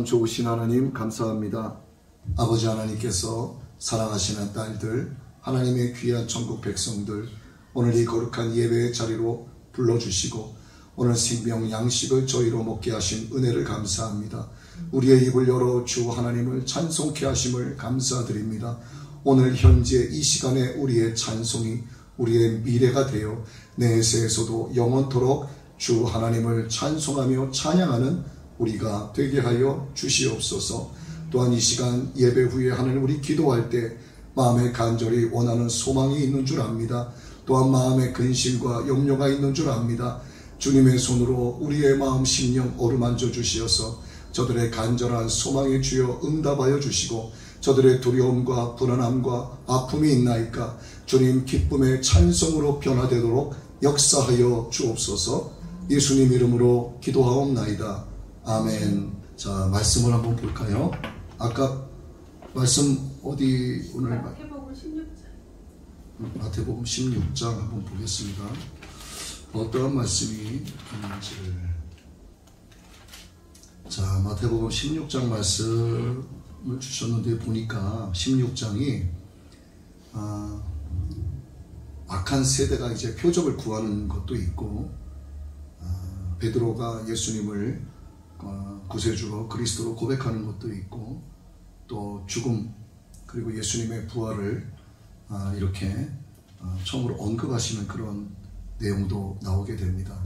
좋으신 하나님 감사합니다. 아버지 하나님께서 사랑하시는 딸들, 하나님의 귀한 천국 백성들, 오늘 이 거룩한 예배의 자리로 불러주시고 오늘 생명 양식을 저희로 먹게 하신 은혜를 감사합니다. 우리의 입을 열어 주 하나님을 찬송케 하심을 감사드립니다. 오늘 현재 이 시간에 우리의 찬송이 우리의 미래가 되어 내세에서도 영원토록 주 하나님을 찬송하며 찬양하는 우리가 되게 하여 주시옵소서. 또한 이 시간 예배 후에 하는 우리 기도할 때 마음에 간절히 원하는 소망이 있는 줄 압니다. 또한 마음에 근심과 염려가 있는 줄 압니다. 주님의 손으로 우리의 마음 심령 어루만져 주시어서 저들의 간절한 소망에 주여 응답하여 주시고 저들의 두려움과 불안함과 아픔이 있나이까 주님 기쁨의 찬송으로 변화되도록 역사하여 주옵소서. 예수님 이름으로 기도하옵나이다. 아멘. 자, 말씀을 한번 볼까요? 아까 말씀 어디 오늘 마태복음 16장. 마태복음 16장 한번 보겠습니다. 어떠한 말씀이 있는지를. 자, 마태복음 16장 말씀을 주셨는데 보니까 16장이 악한 세대가 이제 표적을 구하는 것도 있고 베드로가 예수님을 구세주로 그리스도로 고백하는 것도 있고 또 죽음 그리고 예수님의 부활을 이렇게 처음으로 언급하시는 그런 내용도 나오게 됩니다.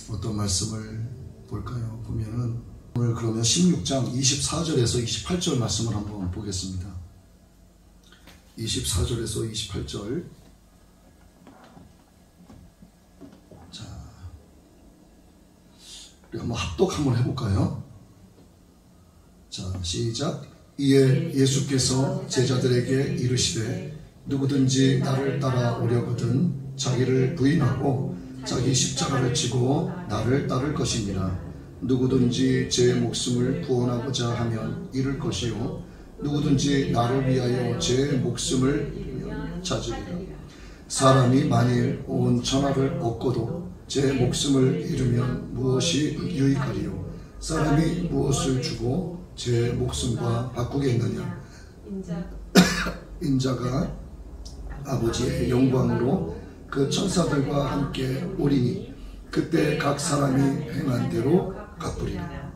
어떤 말씀을 볼까요? 보면은 오늘 그러면 16장 24절에서 28절 말씀을 한번 보겠습니다. 24절에서 28절. 자, 우리 한번 합독 한번 해볼까요? 자, 시작. 이에 예수께서 제자들에게 이르시되 누구든지 나를 따라오려거든 자기를 부인하고 자기 십자가를 지고 나를 따를 것이니라. 누구든지 제 목숨을 구원하고자 하면 잃을 것이요 누구든지 나를 위하여 제 목숨을 잃으면 찾으리라. 사람이 만일 온 천하를 얻고도 제 목숨을 잃으면 무엇이 유익하리요? 사람이 무엇을 주고 제 목숨과 바꾸겠느냐? 인자가 아버지의 영광으로 그 천사들과 함께 오리니 그때 각 사람이 행한 대로 갚으리라.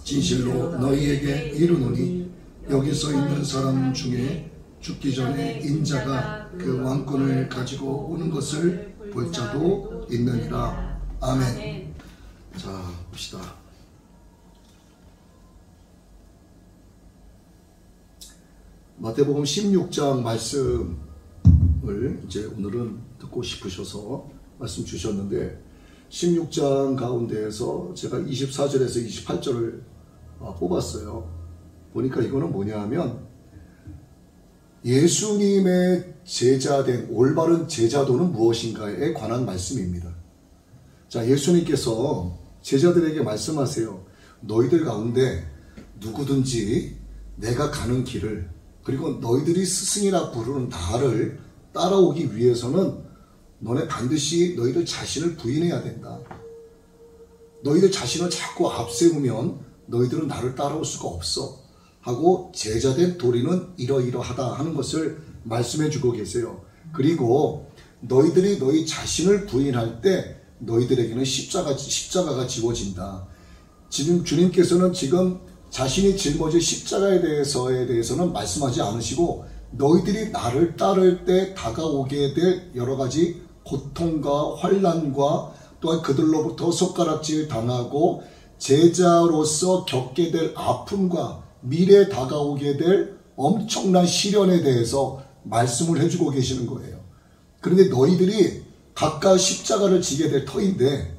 진실로 너희에게 이르노니 여기 서 있는 사람 중에 죽기 전에 인자가 그 왕권을 가지고 오는 것을 볼 자도 있느니라. 아멘. 자, 봅시다. 마태복음 16장 말씀을 이제 오늘은 듣고 싶으셔서 말씀 주셨는데 16장 가운데에서 제가 24절에서 28절을 뽑았어요. 보니까 이거는 뭐냐 하면 예수님의 제자된 올바른 제자도는 무엇인가에 관한 말씀입니다. 자, 예수님께서 제자들에게 말씀하세요. 너희들 가운데 누구든지 내가 가는 길을 그리고 너희들이 스승이라 부르는 나를 따라오기 위해서는 너네 반드시 너희들 자신을 부인해야 된다. 너희들 자신을 자꾸 앞세우면 너희들은 나를 따라올 수가 없어 하고 제자된 도리는 이러이러하다 하는 것을 말씀해 주고 계세요. 그리고 너희들이 너희 자신을 부인할 때 너희들에게는 십자가가 지워진다. 지금 주님께서는 지금 자신이 짊어질 십자가에 대해서는 말씀하지 않으시고 너희들이 나를 따를 때 다가오게 될 여러 가지 고통과 환난과 또한 그들로부터 손가락질 당하고 제자로서 겪게 될 아픔과 미래에 다가오게 될 엄청난 시련에 대해서 말씀을 해주고 계시는 거예요. 그런데 너희들이 각각 십자가를 지게 될 터인데,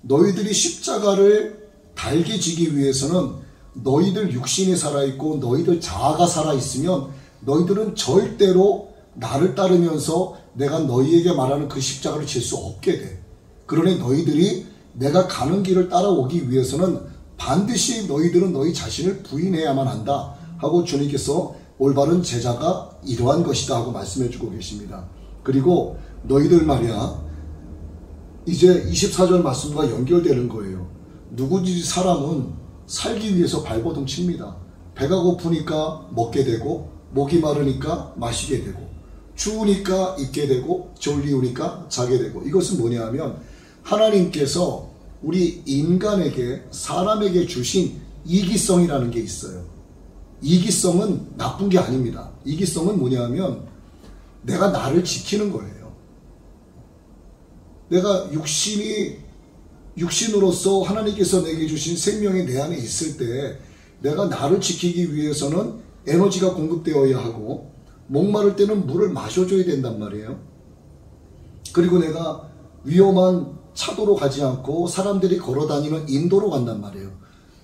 너희들이 십자가를 달게 지기 위해서는 너희들 육신이 살아있고 너희들 자아가 살아있으면 너희들은 절대로 나를 따르면서 내가 너희에게 말하는 그 십자가를 질 수 없게 돼. 그러니 너희들이 내가 가는 길을 따라오기 위해서는 반드시 너희들은 너희 자신을 부인해야만 한다 하고 주님께서 올바른 제자가 이러한 것이다 하고 말씀해 주고 계십니다. 그리고 너희들 말이야, 이제 24절 말씀과 연결되는 거예요. 누구든지 사람은 살기 위해서 발버둥 칩니다. 배가 고프니까 먹게 되고, 목이 마르니까 마시게 되고, 추우니까 입게 되고, 졸리우니까 자게 되고. 이것은 뭐냐 하면 하나님께서 우리 인간에게, 사람에게 주신 이기성이라는 게 있어요. 이기성은 나쁜 게 아닙니다. 이기성은 뭐냐 하면 내가 나를 지키는 거예요. 내가 육신으로서 하나님께서 내게 주신 생명이 내 안에 있을 때 내가 나를 지키기 위해서는 에너지가 공급되어야 하고, 목마를 때는 물을 마셔줘야 된단 말이에요. 그리고 내가 위험한 차도로 가지 않고 사람들이 걸어다니는 인도로 간단 말이에요.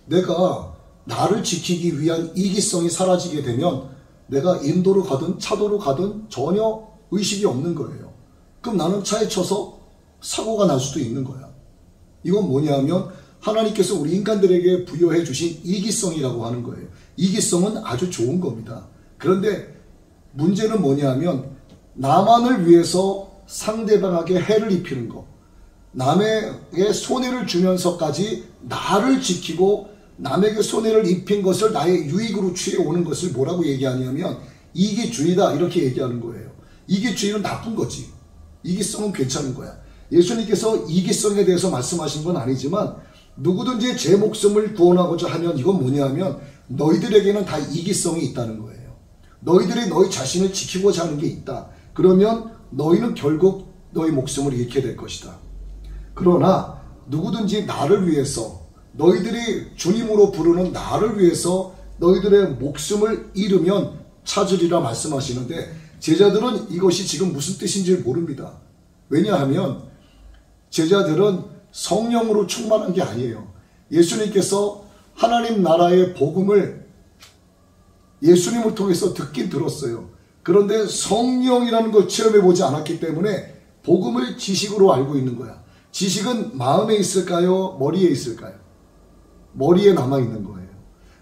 내가 나를 지키기 위한 이기성이 사라지게 되면 내가 인도로 가든 차도로 가든 전혀 의식이 없는 거예요. 그럼 나는 차에 쳐서 사고가 날 수도 있는 거야. 이건 뭐냐면 하나님께서 우리 인간들에게 부여해 주신 이기성이라고 하는 거예요. 이기성은 아주 좋은 겁니다. 그런데 문제는 뭐냐면 나만을 위해서 상대방에게 해를 입히는 거, 남에게 손해를 주면서까지 나를 지키고 남에게 손해를 입힌 것을 나의 유익으로 취해오는 것을 뭐라고 얘기하냐면 이기주의다, 이렇게 얘기하는 거예요. 이기주의는 나쁜 거지. 이기성은 괜찮은 거야. 예수님께서 이기성에 대해서 말씀하신 건 아니지만 누구든지 제 목숨을 구원하고자 하면 이건 뭐냐면 너희들에게는 다 이기성이 있다는 거예요. 너희들이 너희 자신을 지키고자 하는 게 있다. 그러면 너희는 결국 너희 목숨을 잃게 될 것이다. 그러나 누구든지 나를 위해서, 너희들이 주님으로 부르는 나를 위해서 너희들의 목숨을 잃으면 찾으리라 말씀하시는데, 제자들은 이것이 지금 무슨 뜻인지 모릅니다. 왜냐하면 제자들은 성령으로 충만한 게 아니에요. 예수님께서 하나님 나라의 복음을 예수님을 통해서 듣긴 들었어요. 그런데 성령이라는 걸 체험해 보지 않았기 때문에 복음을 지식으로 알고 있는 거야. 지식은 마음에 있을까요? 머리에 있을까요? 머리에 남아있는 거예요.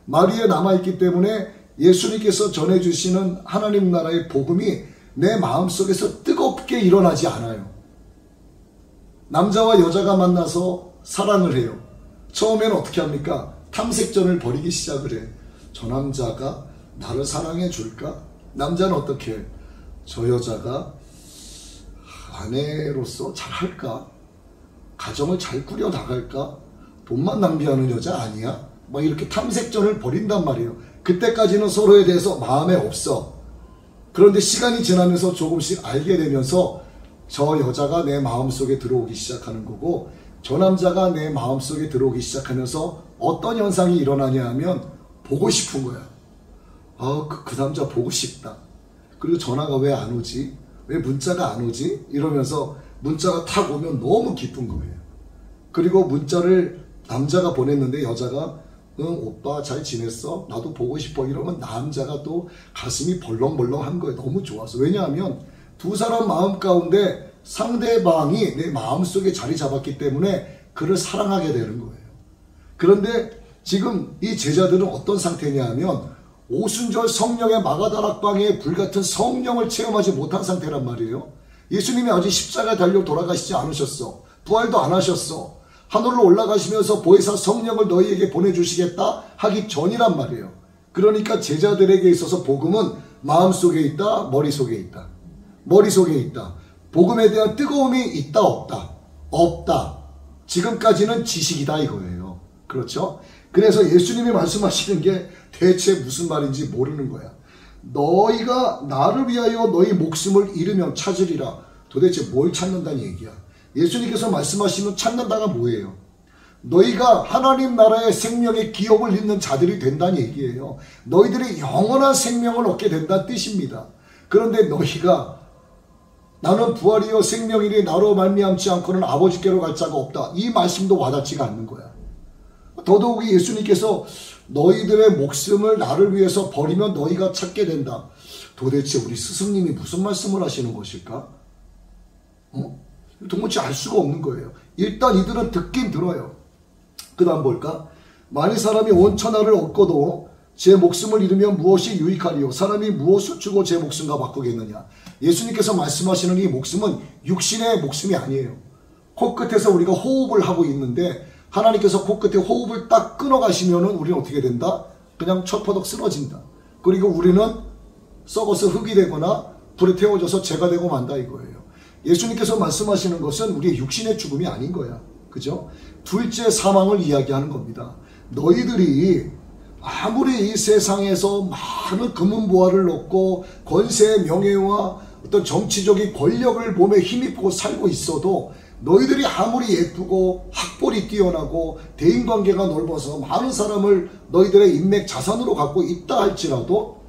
머리에 남아있기 때문에 예수님께서 전해주시는 하나님 나라의 복음이 내 마음속에서 뜨겁게 일어나지 않아요. 남자와 여자가 만나서 사랑을 해요. 처음에는 어떻게 합니까? 탐색전을 벌이기 시작을 해. 저 남자가 나를 사랑해 줄까? 남자는 어떻게 해? 저 여자가 아내로서 잘할까? 가정을 잘 꾸려 나갈까? 돈만 낭비하는 여자 아니야? 막 이렇게 탐색전을 벌인단 말이에요. 그때까지는 서로에 대해서 마음에 없어. 그런데 시간이 지나면서 조금씩 알게 되면서 저 여자가 내 마음속에 들어오기 시작하는 거고, 저 남자가 내 마음속에 들어오기 시작하면서 어떤 현상이 일어나냐 하면 보고 싶은 거야. 그 남자 보고 싶다. 그리고 전화가 왜 안 오지? 왜 문자가 안 오지? 이러면서 문자가 탁 오면 너무 기쁜 거예요. 그리고 문자를 남자가 보냈는데 여자가 응 오빠 잘 지냈어? 나도 보고 싶어. 이러면 남자가 또 가슴이 벌렁벌렁한 거예요. 너무 좋아서. 왜냐하면 두 사람 마음 가운데 상대방이 내 마음속에 자리 잡았기 때문에 그를 사랑하게 되는 거예요. 그런데 지금 이 제자들은 어떤 상태냐 하면 오순절 성령의 마가다락방에 불같은 성령을 체험하지 못한 상태란 말이에요. 예수님이 아직 십자가에 달려 돌아가시지 않으셨어. 부활도 안 하셨어. 하늘로 올라가시면서 보혜사 성령을 너희에게 보내주시겠다 하기 전이란 말이에요. 그러니까 제자들에게 있어서 복음은 마음속에 있다, 머릿속에 있다. 머릿속에 있다. 복음에 대한 뜨거움이 있다, 없다? 없다. 지금까지는 지식이다 이거예요. 그렇죠? 그래서 예수님이 말씀하시는 게 대체 무슨 말인지 모르는 거야. 너희가 나를 위하여 너희 목숨을 잃으면 찾으리라. 도대체 뭘 찾는다는 얘기야? 예수님께서 말씀하시는 찾는다가 뭐예요? 너희가 하나님 나라의 생명의 기업을 잇는 자들이 된다는 얘기예요. 너희들이 영원한 생명을 얻게 된다는 뜻입니다. 그런데 너희가 나는 부활이요 생명이니 나로 말미암지 않고는 아버지께로 갈 자가 없다. 이 말씀도 와닿지가 않는 거야. 더더욱이 예수님께서 너희들의 목숨을 나를 위해서 버리면 너희가 찾게 된다. 도대체 우리 스승님이 무슨 말씀을 하시는 것일까? 도무지 알 수가 없는 거예요. 일단 이들은 듣긴 들어요. 그 다음 볼까? 만일 사람이 온 천하를 얻고도 제 목숨을 잃으면 무엇이 유익하리요? 사람이 무엇을 주고 제 목숨과 바꾸겠느냐? 예수님께서 말씀하시는 이 목숨은 육신의 목숨이 아니에요. 코끝에서 우리가 호흡을 하고 있는데 하나님께서 코끝에 호흡을 딱 끊어가시면은 우리는 어떻게 된다? 그냥 철퍼덕 쓰러진다. 그리고 우리는 썩어서 흙이 되거나 불에 태워져서 재가 되고 만다 이거예요. 예수님께서 말씀하시는 것은 우리의 육신의 죽음이 아닌 거야. 그죠? 둘째 사망을 이야기하는 겁니다. 너희들이 아무리 이 세상에서 많은 금은보화를 얻고 권세, 명예와 어떤 정치적인 권력을 몸에 힘입고 살고 있어도 너희들이 아무리 예쁘고 학벌이 뛰어나고 대인관계가 넓어서 많은 사람을 너희들의 인맥 자산으로 갖고 있다 할지라도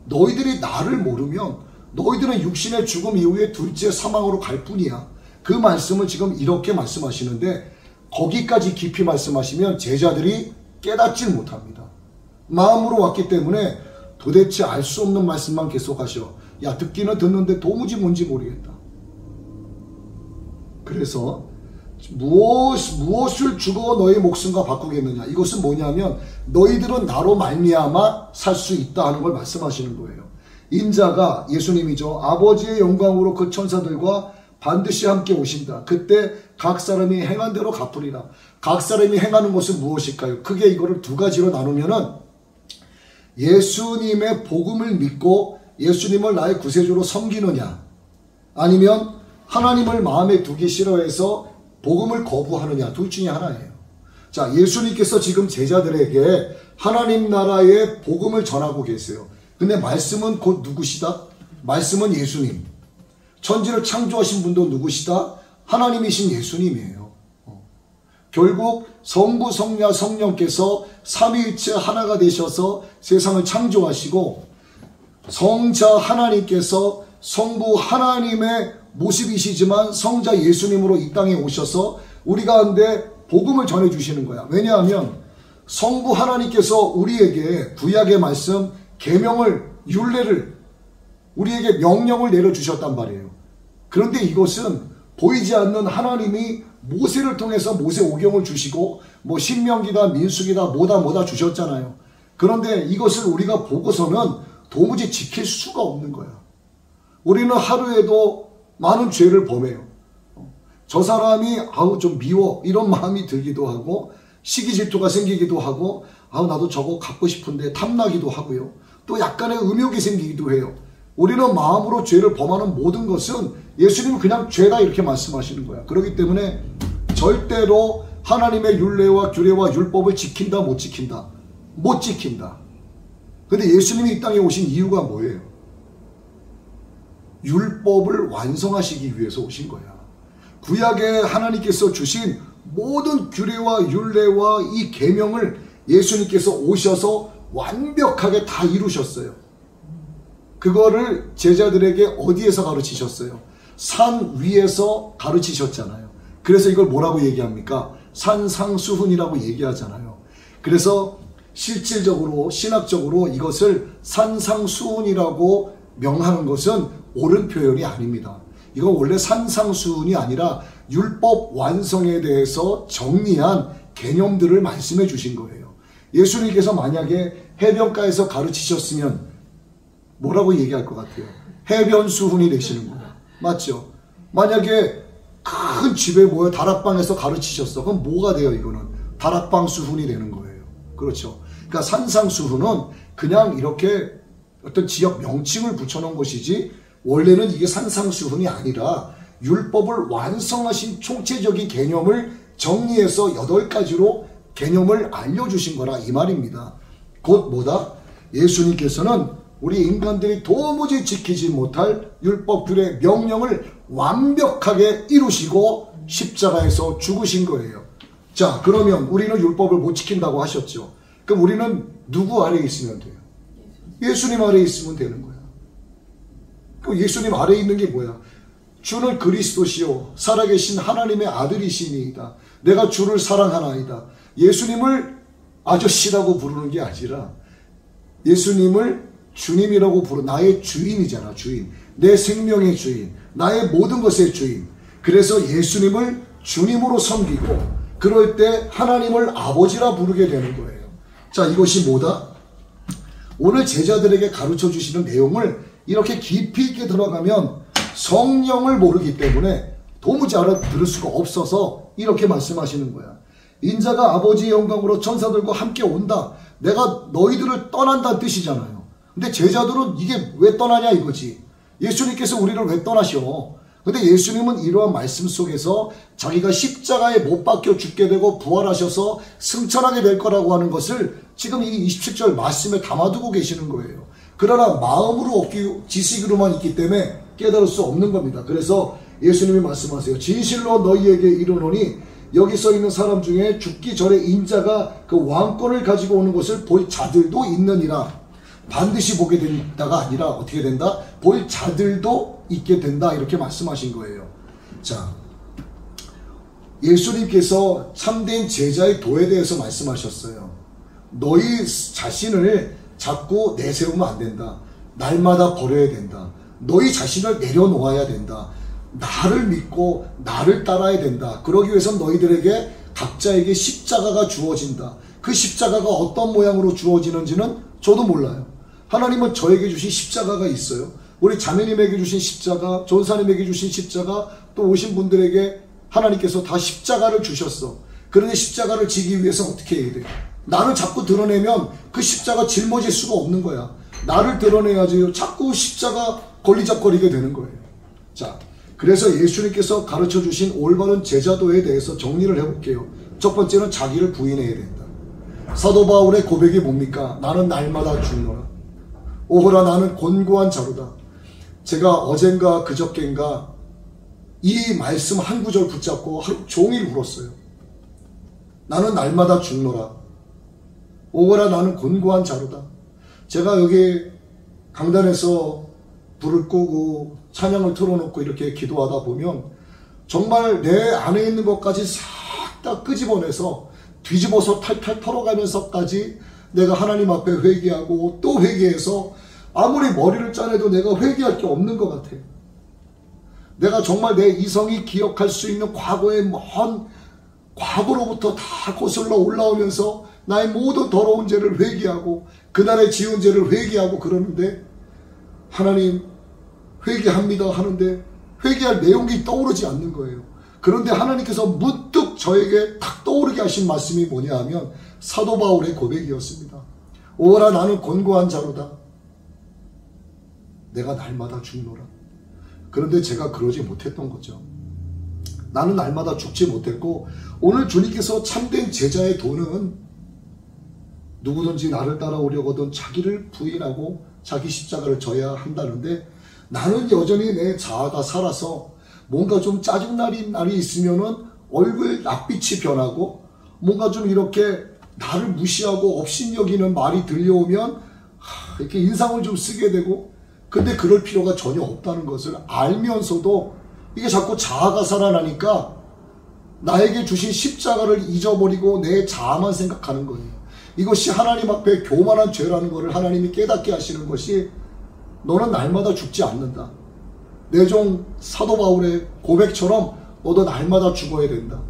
너희들이 나를 모르면 너희들은 육신의 죽음 이후에 둘째 사망으로 갈 뿐이야. 그 말씀을 지금 이렇게 말씀하시는데 거기까지 깊이 말씀하시면 제자들이 깨닫질 못합니다. 마음으로 왔기 때문에 도대체 알 수 없는 말씀만 계속하셔. 야, 듣기는 듣는데 도무지 뭔지 모르겠다. 그래서 무엇을 주고 너의 목숨과 바꾸겠느냐. 이것은 뭐냐면 너희들은 나로 말미암아 살 수 있다 하는 걸 말씀하시는 거예요. 인자가 예수님이죠. 아버지의 영광으로 그 천사들과 반드시 함께 오신다. 그때 각 사람이 행한 대로 갚으리라. 각 사람이 행하는 것은 무엇일까요? 크게 이거를 두 가지로 나누면은 예수님의 복음을 믿고 예수님을 나의 구세주로 섬기느냐, 아니면 하나님을 마음에 두기 싫어해서 복음을 거부하느냐, 둘 중에 하나예요. 자, 예수님께서 지금 제자들에게 하나님 나라의 복음을 전하고 계세요. 근데 말씀은 곧 누구시다? 말씀은 예수님. 천지를 창조하신 분도 누구시다? 하나님이신 예수님이에요. 결국 성부, 성자, 성령께서 삼위일체 하나가 되셔서 세상을 창조하시고 성자 하나님께서 성부 하나님의 모습이시지만 성자 예수님으로 이 땅에 오셔서 우리 가운데 복음을 전해주시는 거야. 왜냐하면 성부 하나님께서 우리에게 구약의 말씀, 계명을, 율례를 우리에게 명령을 내려주셨단 말이에요. 그런데 이것은 보이지 않는 하나님이 모세를 통해서 모세 오경을 주시고 뭐 신명기다 민수기다 뭐다 주셨잖아요. 그런데 이것을 우리가 보고서는 도무지 지킬 수가 없는 거야. 우리는 하루에도 많은 죄를 범해요. 저 사람이 아우 좀 미워 이런 마음이 들기도 하고 시기 질투가 생기기도 하고 아우 나도 저거 갖고 싶은데 탐나기도 하고요. 또 약간의 음욕이 생기기도 해요. 우리는 마음으로 죄를 범하는 모든 것은 예수님은 그냥 죄다 이렇게 말씀하시는 거야. 그렇기 때문에 절대로 하나님의 율례와 규례와 율법을 지킨다 못 지킨다? 못 지킨다. 근데 예수님이 이 땅에 오신 이유가 뭐예요? 율법을 완성하시기 위해서 오신 거야. 구약에 하나님께서 주신 모든 규례와 율례와 이 계명을 예수님께서 오셔서 완벽하게 다 이루셨어요. 그거를 제자들에게 어디에서 가르치셨어요? 산 위에서 가르치셨잖아요. 그래서 이걸 뭐라고 얘기합니까? 산상수훈이라고 얘기하잖아요. 그래서 실질적으로 신학적으로 이것을 산상수훈이라고 명하는 것은 옳은 표현이 아닙니다. 이건 원래 산상수훈이 아니라 율법 완성에 대해서 정리한 개념들을 말씀해 주신 거예요. 예수님께서 만약에 해변가에서 가르치셨으면 뭐라고 얘기할 것 같아요? 해변수훈이 되시는 거예요. 맞죠? 만약에 큰 집에 모여 다락방에서 가르치셨어. 그럼 뭐가 돼요? 이거는 다락방 수훈이 되는 거예요. 그렇죠? 그러니까 산상수훈은 그냥 이렇게 어떤 지역 명칭을 붙여놓은 것이지 원래는 이게 산상수훈이 아니라 율법을 완성하신 총체적인 개념을 정리해서 8가지로 개념을 알려주신 거라 이 말입니다. 곧 뭐다? 예수님께서는 우리 인간들이 도무지 지키지 못할 율법 규례 명령을 완벽하게 이루시고 십자가에서 죽으신 거예요. 자, 그러면 우리는 율법을 못 지킨다고 하셨죠. 그럼 우리는 누구 아래에 있으면 돼요? 예수님 아래에 있으면 되는 거야. 그럼 예수님 아래에 있는 게 뭐야? 주는 그리스도시요 살아계신 하나님의 아들이시니이다. 내가 주를 사랑하나이다. 예수님을 아저씨라고 부르는 게 아니라 예수님을 주님이라고 부르는 나의 주인이잖아. 주인. 내 생명의 주인. 나의 모든 것의 주인. 그래서 예수님을 주님으로 섬기고 그럴 때 하나님을 아버지라 부르게 되는 거예요. 자, 이것이 뭐다? 오늘 제자들에게 가르쳐 주시는 내용을 이렇게 깊이 있게 들어가면 성령을 모르기 때문에 도무지 알아들을 수가 없어서 이렇게 말씀하시는 거야. 인자가 아버지의 영광으로 천사들과 함께 온다. 내가 너희들을 떠난다는 뜻이잖아요. 근데 제자들은 이게 왜 떠나냐 이거지. 예수님께서 우리를 왜 떠나셔? 근데 예수님은 이러한 말씀 속에서 자기가 십자가에 못 박혀 죽게 되고 부활하셔서 승천하게 될 거라고 하는 것을 지금 이 27절 말씀에 담아두고 계시는 거예요. 그러나 마음으로 없기 지식으로만 있기 때문에 깨달을 수 없는 겁니다. 그래서 예수님이 말씀하세요. 진실로 너희에게 이르노니 여기 써 있는 사람 중에 죽기 전에 인자가 그 왕권을 가지고 오는 것을 볼 자들도 있느니라. 반드시 보게 된다가 아니라 어떻게 된다? 볼 자들도 있게 된다. 이렇게 말씀하신 거예요. 자, 예수님께서 참된 제자의 도에 대해서 말씀하셨어요. 너희 자신을 자꾸 내세우면 안 된다. 날마다 버려야 된다. 너희 자신을 내려놓아야 된다. 나를 믿고 나를 따라야 된다. 그러기 위해서 너희들에게 각자에게 십자가가 주어진다. 그 십자가가 어떤 모양으로 주어지는지는 저도 몰라요. 하나님은 저에게 주신 십자가가 있어요. 우리 자매님에게 주신 십자가, 전사님에게 주신 십자가, 또 오신 분들에게 하나님께서 다 십자가를 주셨어. 그런데 십자가를 지기 위해서 어떻게 해야 돼? 나를 자꾸 드러내면 그 십자가 짊어질 수가 없는 거야. 나를 드러내야지 자꾸 십자가 걸리적거리게 되는 거예요. 자, 그래서 예수님께서 가르쳐 주신 올바른 제자도에 대해서 정리를 해볼게요. 첫 번째는 자기를 부인해야 된다. 사도 바울의 고백이 뭡니까? 나는 날마다 죽노라. 오호라 나는 곤고한 자로다. 제가 어젠가 그저께인가 이 말씀 한 구절 붙잡고 하루 종일 울었어요. 나는 날마다 죽노라. 오호라 나는 곤고한 자로다. 제가 여기 강단에서 불을 끄고 찬양을 틀어놓고 이렇게 기도하다 보면 정말 내 안에 있는 것까지 싹 다 끄집어내서 뒤집어서 탈탈 털어가면서까지 내가 하나님 앞에 회개하고 또 회개해서 아무리 머리를 짜내도 내가 회개할 게 없는 것 같아. 내가 정말 내 이성이 기억할 수 있는 과거의 먼 과거로부터 다 거슬러 올라오면서 나의 모든 더러운 죄를 회개하고 그날의 지은 죄를 회개하고 그러는데 하나님 회개합니다 하는데 회개할 내용이 떠오르지 않는 거예요. 그런데 하나님께서 문득 저에게 딱 떠오르게 하신 말씀이 뭐냐 하면 사도 바울의 고백이었습니다. 오라 나는 곤고한 자로다. 내가 날마다 죽노라. 그런데 제가 그러지 못했던 거죠. 나는 날마다 죽지 못했고 오늘 주님께서 참된 제자의 도는 누구든지 나를 따라오려거든 자기를 부인하고 자기 십자가를 져야 한다는데 나는 여전히 내 자아가 살아서 뭔가 좀 짜증나는 날이 있으면은 얼굴 낯빛이 변하고 뭔가 좀 이렇게 나를 무시하고 업신여기는 말이 들려오면 이렇게 인상을 좀 쓰게 되고 근데 그럴 필요가 전혀 없다는 것을 알면서도 이게 자꾸 자아가 살아나니까 나에게 주신 십자가를 잊어버리고 내 자아만 생각하는 거예요. 이것이 하나님 앞에 교만한 죄라는 것을 하나님이 깨닫게 하시는 것이 너는 날마다 죽지 않는다. 내 종 사도 바울의 고백처럼 너도 날마다 죽어야 된다.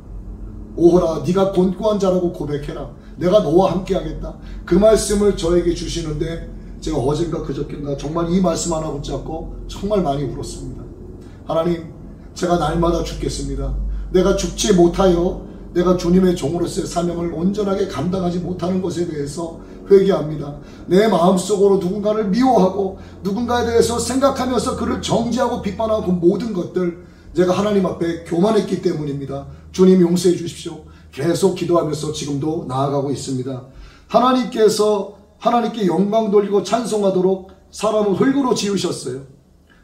오호라 네가 곤고한 자라고 고백해라. 내가 너와 함께 하겠다. 그 말씀을 저에게 주시는데 제가 어젠가 그저께인가 정말 이 말씀 하나 붙잡고 정말 많이 울었습니다. 하나님 제가 날마다 죽겠습니다. 내가 죽지 못하여 내가 주님의 종으로서의 사명을 온전하게 감당하지 못하는 것에 대해서 회개합니다. 내 마음속으로 누군가를 미워하고 누군가에 대해서 생각하면서 그를 정죄하고 비판하고 모든 것들 제가 하나님 앞에 교만했기 때문입니다. 주님 용서해 주십시오. 계속 기도하면서 지금도 나아가고 있습니다. 하나님께 영광 돌리고 찬송하도록 사람을 흙으로 지으셨어요.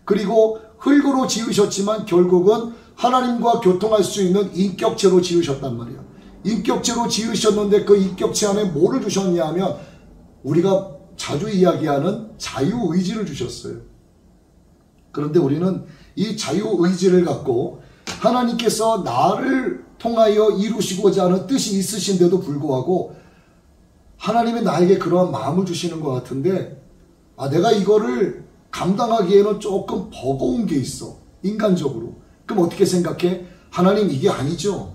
그리고 흙으로 지으셨지만 결국은 하나님과 교통할 수 있는 인격체로 지으셨단 말이야. 인격체로 지으셨는데 그 인격체 안에 뭐를 주셨냐 하면 우리가 자주 이야기하는 자유의지를 주셨어요. 그런데 우리는 이 자유의지를 갖고 하나님께서 나를 통하여 이루시고자 하는 뜻이 있으신데도 불구하고 하나님이 나에게 그러한 마음을 주시는 것 같은데 내가 이거를 감당하기에는 조금 버거운 게 있어. 인간적으로. 그럼 어떻게 생각해? 하나님 이게 아니죠.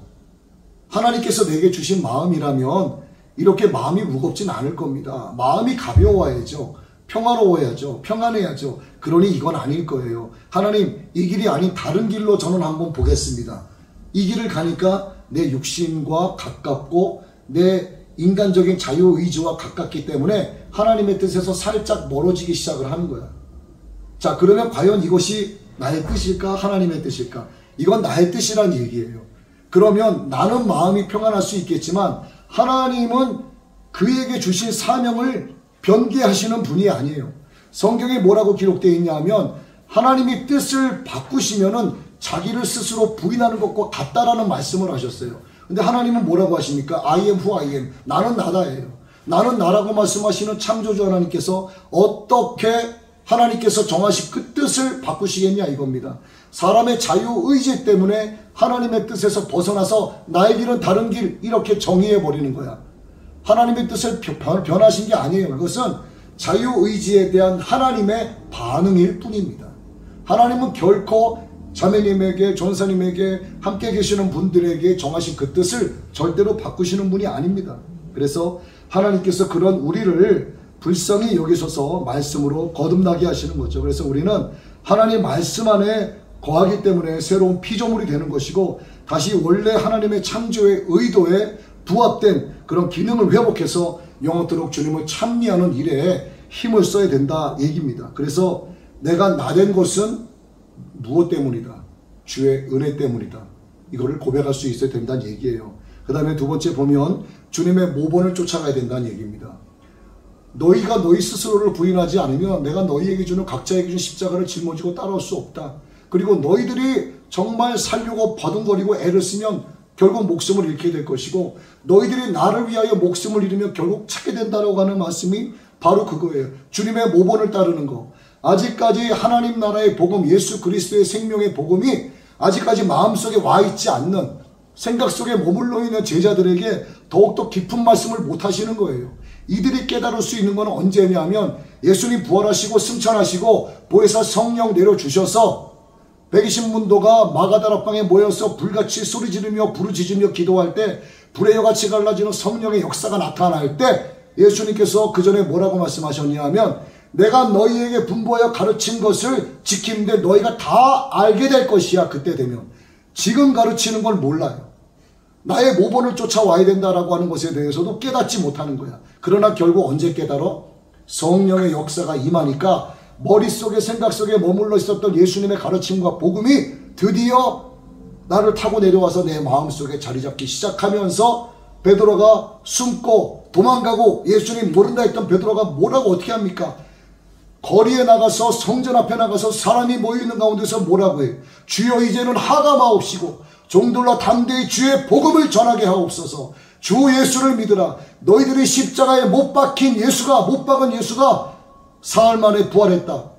하나님께서 내게 주신 마음이라면 이렇게 마음이 무겁진 않을 겁니다. 마음이 가벼워야죠. 평화로워야죠. 평안해야죠. 그러니 이건 아닐 거예요. 하나님 이 길이 아닌 다른 길로 저는 한번 보겠습니다. 이 길을 가니까 내 육신과 가깝고 내 인간적인 자유의지와 가깝기 때문에 하나님의 뜻에서 살짝 멀어지기 시작을 하는 거야. 자, 그러면 과연 이것이 나의 뜻일까? 하나님의 뜻일까? 이건 나의 뜻이란 얘기예요. 그러면 나는 마음이 평안할 수 있겠지만 하나님은 그에게 주신 사명을 변개하시는 분이 아니에요. 성경에 뭐라고 기록되어 있냐 하면 하나님이 뜻을 바꾸시면은 자기를 스스로 부인하는 것과 같다라는 말씀을 하셨어요. 근데 하나님은 뭐라고 하십니까? I am who I am. 나는 나다예요. 나는 나라고 말씀하시는 창조주 하나님께서 어떻게 하나님께서 정하신 그 뜻을 바꾸시겠냐 이겁니다. 사람의 자유의지 때문에 하나님의 뜻에서 벗어나서 나의 길은 다른 길 이렇게 정의해버리는 거야. 하나님의 뜻을 변하신 게 아니에요. 그것은 자유의지에 대한 하나님의 반응일 뿐입니다. 하나님은 결코 자매님에게 전사님에게 함께 계시는 분들에게 정하신 그 뜻을 절대로 바꾸시는 분이 아닙니다. 그래서 하나님께서 그런 우리를 불쌍히 여기셔서 말씀으로 거듭나게 하시는 거죠. 그래서 우리는 하나님 말씀 안에 거하기 때문에 새로운 피조물이 되는 것이고 다시 원래 하나님의 창조의 의도에 부합된 그런 기능을 회복해서 영원토록 주님을 찬미하는 일에 힘을 써야 된다 얘기입니다. 그래서 내가 나된 것은 무엇 때문이다? 주의 은혜 때문이다. 이거를 고백할 수 있어야 된다는 얘기예요. 그 다음에 두 번째 보면 주님의 모본을 쫓아가야 된다는 얘기입니다. 너희가 너희 스스로를 부인하지 않으면 내가 너희에게 주는 각자에게 주는 십자가를 짊어지고 따라올 수 없다. 그리고 너희들이 정말 살려고 버둥거리고 애를 쓰면 결국 목숨을 잃게 될 것이고 너희들이 나를 위하여 목숨을 잃으면 결국 찾게 된다라고 하는 말씀이 바로 그거예요. 주님의 모본을 따르는 거. 아직까지 하나님 나라의 복음, 예수 그리스도의 생명의 복음이 아직까지 마음속에 와 있지 않는 생각 속에 머물러 있는 제자들에게 더욱더 깊은 말씀을 못 하시는 거예요. 이들이 깨달을 수 있는 건 언제냐면 예수님 부활하시고 승천하시고 보혜사 성령 내려주셔서 120문도가 마가다락방에 모여서 불같이 소리 지르며 부르짖으며 기도할 때 불의 여같이 갈라지는 성령의 역사가 나타날 때 예수님께서 그 전에 뭐라고 말씀하셨냐 하면 내가 너희에게 분부하여 가르친 것을 지키는데 너희가 다 알게 될 것이야. 그때 되면. 지금 가르치는 걸 몰라요. 나의 모본을 쫓아와야 된다라고 하는 것에 대해서도 깨닫지 못하는 거야. 그러나 결국 언제 깨달아? 성령의 역사가 임하니까 머릿속에 생각 속에 머물러 있었던 예수님의 가르침과 복음이 드디어 나를 타고 내려와서 내 마음속에 자리 잡기 시작하면서 베드로가 숨고 도망가고 예수님 모른다 했던 베드로가 뭐라고 어떻게 합니까? 거리에 나가서 성전 앞에 나가서 사람이 모여있는 가운데서 뭐라고 해요? 주여 이제는 하가마옵시고 종들로 담대히 주의 복음을 전하게 하옵소서. 주 예수를 믿으라. 너희들이 십자가에 못 박힌 예수가 못 박은 예수가 사흘 만에 부활했다.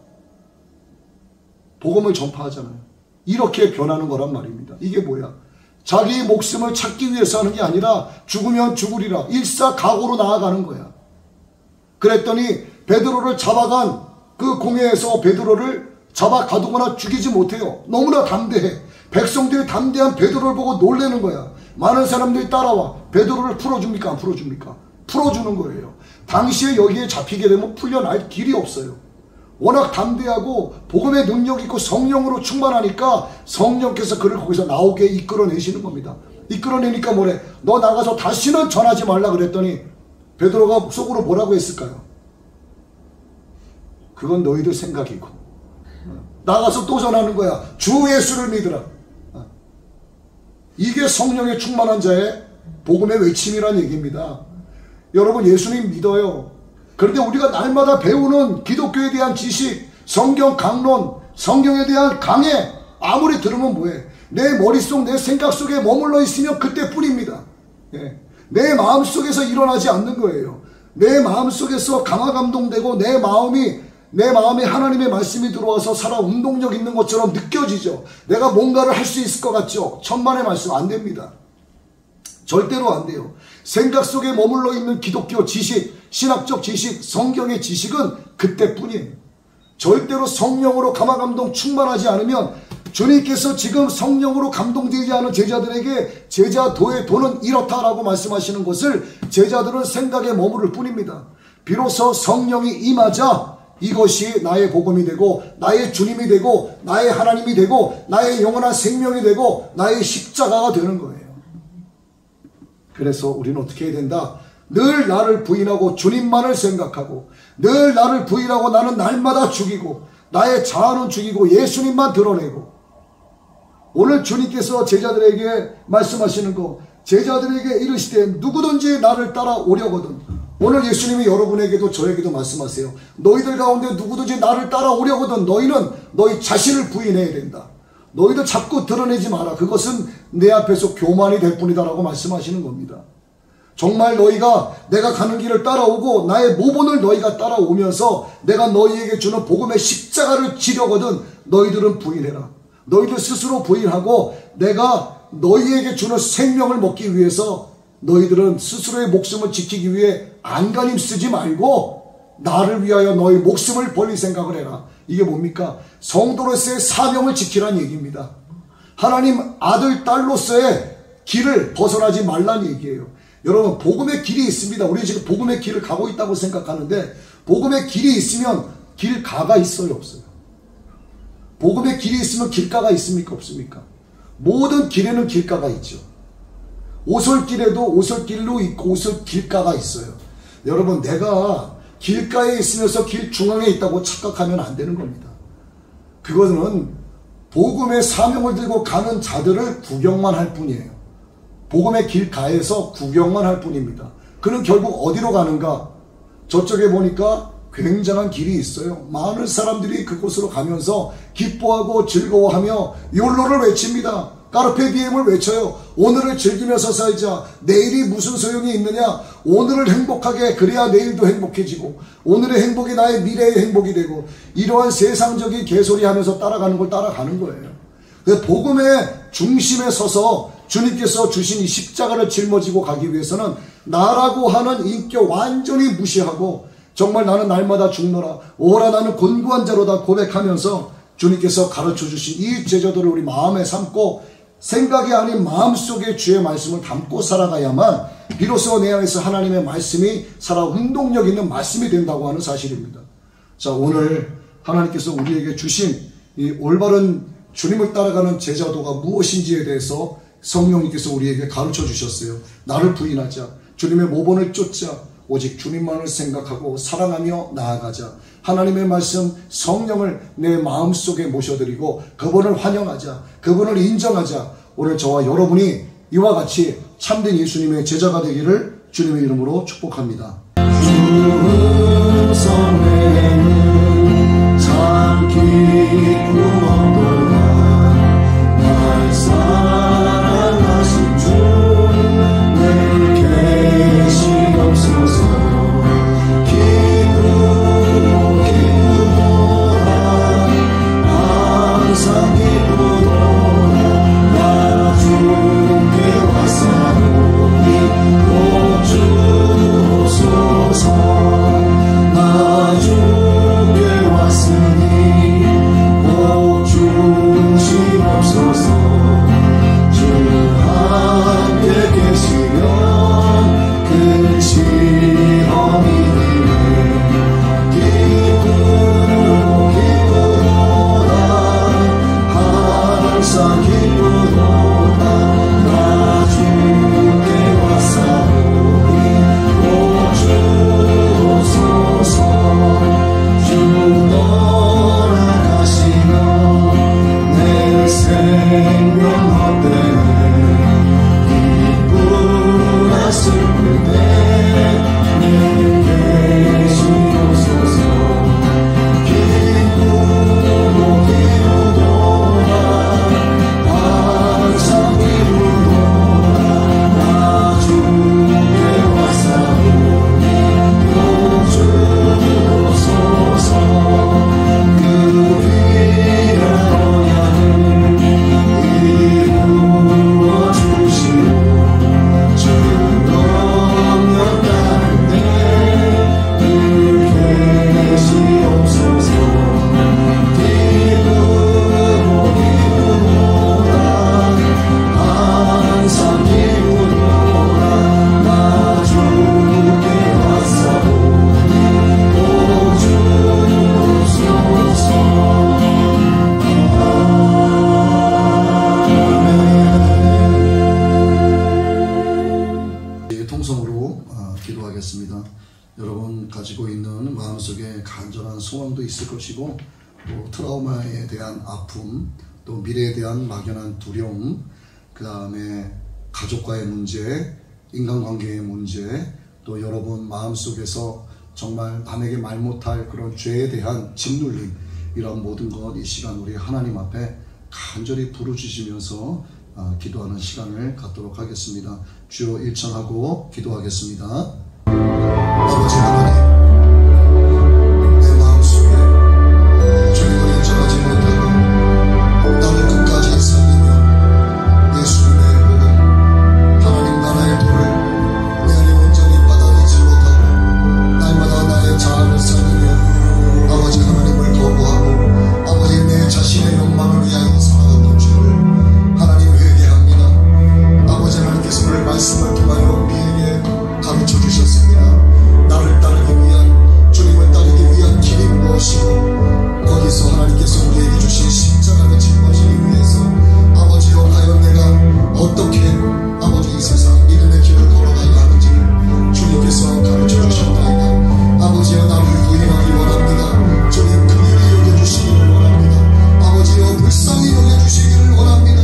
복음을 전파하잖아요. 이렇게 변하는 거란 말입니다. 이게 뭐야? 자기 목숨을 찾기 위해서 하는 게 아니라 죽으면 죽으리라. 일사각오로 나아가는 거야. 그랬더니 베드로를 잡아간 그 공회에서 베드로를 잡아 가두거나 죽이지 못해요. 너무나 담대해. 백성들이 담대한 베드로를 보고 놀라는 거야. 많은 사람들이 따라와. 베드로를 풀어줍니까? 안 풀어줍니까? 풀어주는 거예요. 당시에 여기에 잡히게 되면 풀려날 길이 없어요. 워낙 담대하고 복음의 능력 있고 성령으로 충만하니까 성령께서 그를 거기서 나오게 이끌어내시는 겁니다. 이끌어내니까 뭐래? 너 나가서 다시는 전하지 말라 그랬더니 베드로가 속으로 뭐라고 했을까요? 그건 너희들 생각이고 나가서 또 전하는 거야. 주 예수를 믿으라. 이게 성령에 충만한 자의 복음의 외침이란 얘기입니다. 여러분 예수님 믿어요. 그런데 우리가 날마다 배우는 기독교에 대한 지식, 성경 강론, 성경에 대한 강해 아무리 들으면 뭐해? 내 머릿속 내 생각 속에 머물러 있으면 그때뿐입니다. 내 마음속에서 일어나지 않는 거예요. 내 마음속에서 강화 감동되고 내 마음에 하나님의 말씀이 들어와서 살아 운동력 있는 것처럼 느껴지죠. 내가 뭔가를 할 수 있을 것 같죠. 천만의 말씀 안 됩니다. 절대로 안 돼요. 생각 속에 머물러 있는 기독교 지식, 신학적 지식, 성경의 지식은 그때뿐이에요. 절대로 성령으로 감화 감동 충만하지 않으면 주님께서 지금 성령으로 감동되지 않은 제자들에게 제자도의 도는 이렇다라고 말씀하시는 것을 제자들은 생각에 머무를 뿐입니다. 비로소 성령이 임하자 이것이 나의 복음이 되고 나의 주님이 되고 나의 하나님이 되고 나의 영원한 생명이 되고 나의 십자가가 되는 거예요. 그래서 우리는 어떻게 해야 된다? 늘 나를 부인하고 주님만을 생각하고 늘 나를 부인하고 나는 날마다 죽이고 나의 자아는 죽이고 예수님만 드러내고 오늘 주님께서 제자들에게 말씀하시는 거 제자들에게 이르시되 누구든지 나를 따라오려거든 오늘 예수님이 여러분에게도 저에게도 말씀하세요. 너희들 가운데 누구든지 나를 따라오려거든 너희는 너희 자신을 부인해야 된다. 너희들 자꾸 드러내지 마라. 그것은 내 앞에서 교만이 될 뿐이다 라고 말씀하시는 겁니다. 정말 너희가 내가 가는 길을 따라오고 나의 모본을 너희가 따라오면서 내가 너희에게 주는 복음의 십자가를 지려거든 너희들은 부인해라. 너희들 스스로 부인하고 내가 너희에게 주는 생명을 먹기 위해서 너희들은 스스로의 목숨을 지키기 위해 안간힘 쓰지 말고 나를 위하여 너희 목숨을 버릴 생각을 해라. 이게 뭡니까? 성도로서의 사명을 지키라는 얘기입니다. 하나님 아들 딸로서의 길을 벗어나지 말라는 얘기예요. 여러분 복음의 길이 있습니다. 우리 지금 복음의 길을 가고 있다고 생각하는데 복음의 길이 있으면 길가가 있어요 없어요? 복음의 길이 있으면 길가가 있습니까 없습니까? 모든 길에는 길가가 있죠. 오솔길에도 오솔길로 있고 오솔길가가 있어요. 여러분 내가 길가에 있으면서 길 중앙에 있다고 착각하면 안 되는 겁니다. 그거는 복음의 사명을 들고 가는 자들을 구경만 할 뿐이에요. 복음의 길가에서 구경만 할 뿐입니다. 그는 결국 어디로 가는가? 저쪽에 보니까 굉장한 길이 있어요. 많은 사람들이 그곳으로 가면서 기뻐하고 즐거워하며 욜로를 외칩니다. 까르페 디엠을 외쳐요. 오늘을 즐기면서 살자. 내일이 무슨 소용이 있느냐. 오늘을 행복하게 그래야 내일도 행복해지고 오늘의 행복이 나의 미래의 행복이 되고 이러한 세상적인 개소리 하면서 따라가는 걸 따라가는 거예요. 복음의 중심에 서서 주님께서 주신 이 십자가를 짊어지고 가기 위해서는 나라고 하는 인격 완전히 무시하고 정말 나는 날마다 죽노라 오라 나는 곤고한 자로다 고백하면서 주님께서 가르쳐 주신 이 제자들을 우리 마음에 삼고 생각이 아닌 마음속에 주의 말씀을 담고 살아가야만 비로소 내 안에서 하나님의 말씀이 살아 운동력 있는 말씀이 된다고 하는 사실입니다. 자, 오늘 하나님께서 우리에게 주신 이 올바른 주님을 따라가는 제자도가 무엇인지에 대해서 성령님께서 우리에게 가르쳐 주셨어요. 나를 부인하자. 주님의 모본을 쫓자. 오직 주님만을 생각하고 사랑하며 나아가자. 하나님의 말씀 성령을 내 마음속에 모셔드리고 그분을 환영하자. 그분을 인정하자. 오늘 저와 여러분이 이와 같이 참된 예수님의 제자가 되기를 주님의 이름으로 축복합니다. 주의 성례는 참 기쁘었도다. 날 사랑하신 주 늘 계시옵소서. 나 주께 왔으니 기도하겠습니다. 여러분 가지고 있는 마음속에 간절한 소원도 있을 것이고, 또 트라우마에 대한 아픔, 또 미래에 대한 막연한 두려움, 그 다음에 가족과의 문제, 인간관계의 문제, 또 여러분 마음속에서 정말 남에게 말 못할 그런 죄에 대한 짓눌림, 이런 모든 것 이 시간 우리 하나님 앞에 간절히 부르짖으면서 기도하는 시간을 갖도록 하겠습니다. 주여 일청하고 기도하겠습니다. 아버지 하나님, 내 마음속에 주님을 인정하지 못하고 나를 끝까지 살리며 예수님의 복음, 하나님 나라의 도를 내 안에 온전히 받아들이지 못하고 날마다 나의 자아를 살리며 아버지 하나님을 거부하고 아버지 내 자신의 욕망을 위하여 살아갔던 죄를 하나님 회개합니다. 아버지 하나님께서 오늘 말씀을 통하여 우리에게 가르쳐 주셨습니다. 나를 따르기 위한, 주님을 따르기 위한 길이 무엇이고, 거기서 하나님께서 우리에게 주신 십자가를 짊어지기 위해서 아버지여 과연 내가 어떻게 아버지 이 세상 믿음의 길을 걸어가야 하는지를 주님께서 가르쳐 주셨나이다. 아버지여 나를 부인하기 원합니다. 주님 긍휼히 여겨주시기를 원합니다. 아버지여 불쌍히 여겨주시기를 원합니다.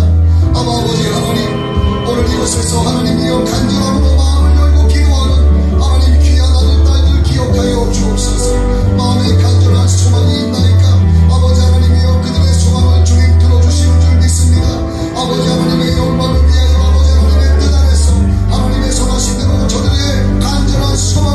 아버지 하나님, 오늘 이곳에서 하나님이여 간절함으로 마음을 열고 기도하는 하나님 귀한 아들 딸들 기억하여 주옵소서. 마음에 간절한 소망이 있나이까 아버지 하나님이여 그들의 소망을 주님 들어주시는 줄 믿습니다. 아버지 하나님의 영광을 위하여 아버지 하나님의 뜻 안에서 하나님의 선하신 대로 저들의 간절한 소망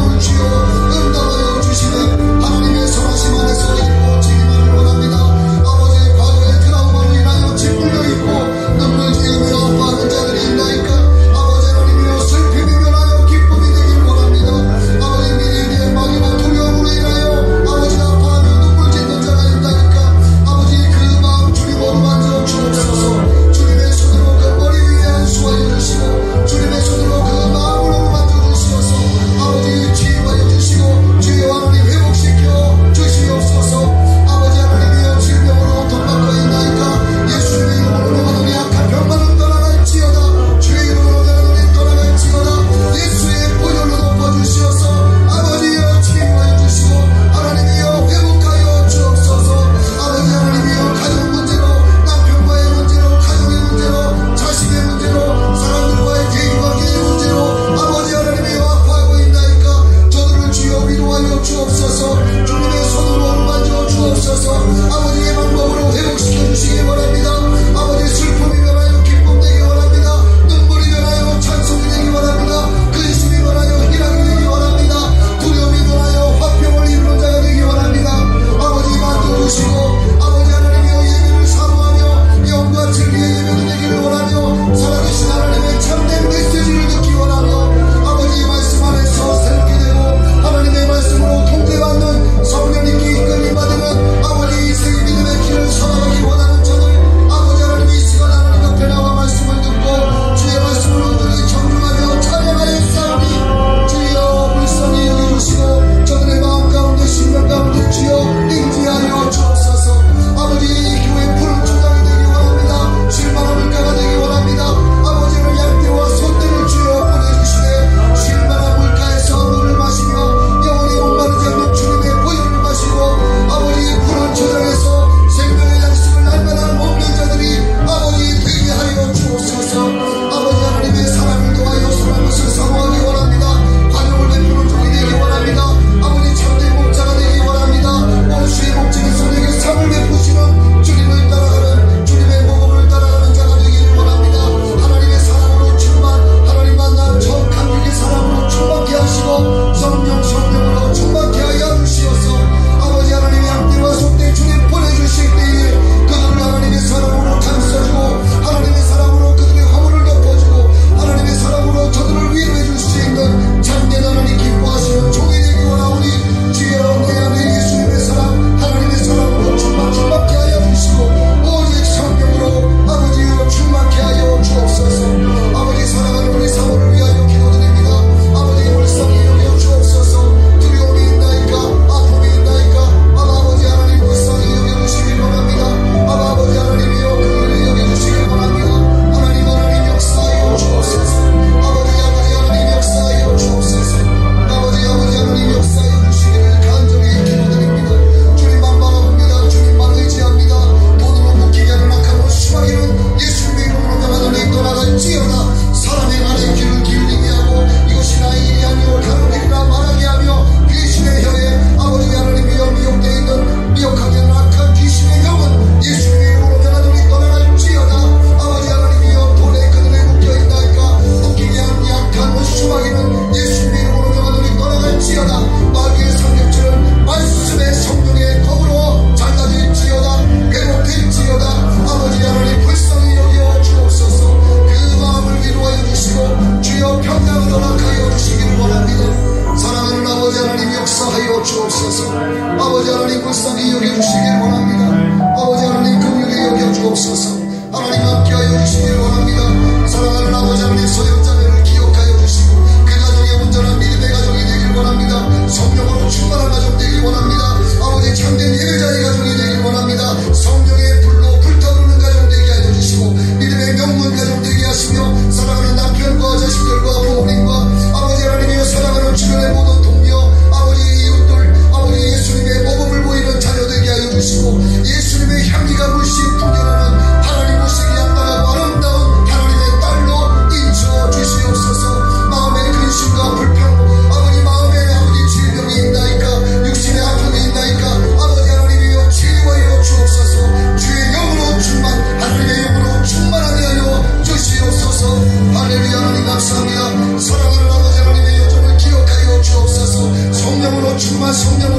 성령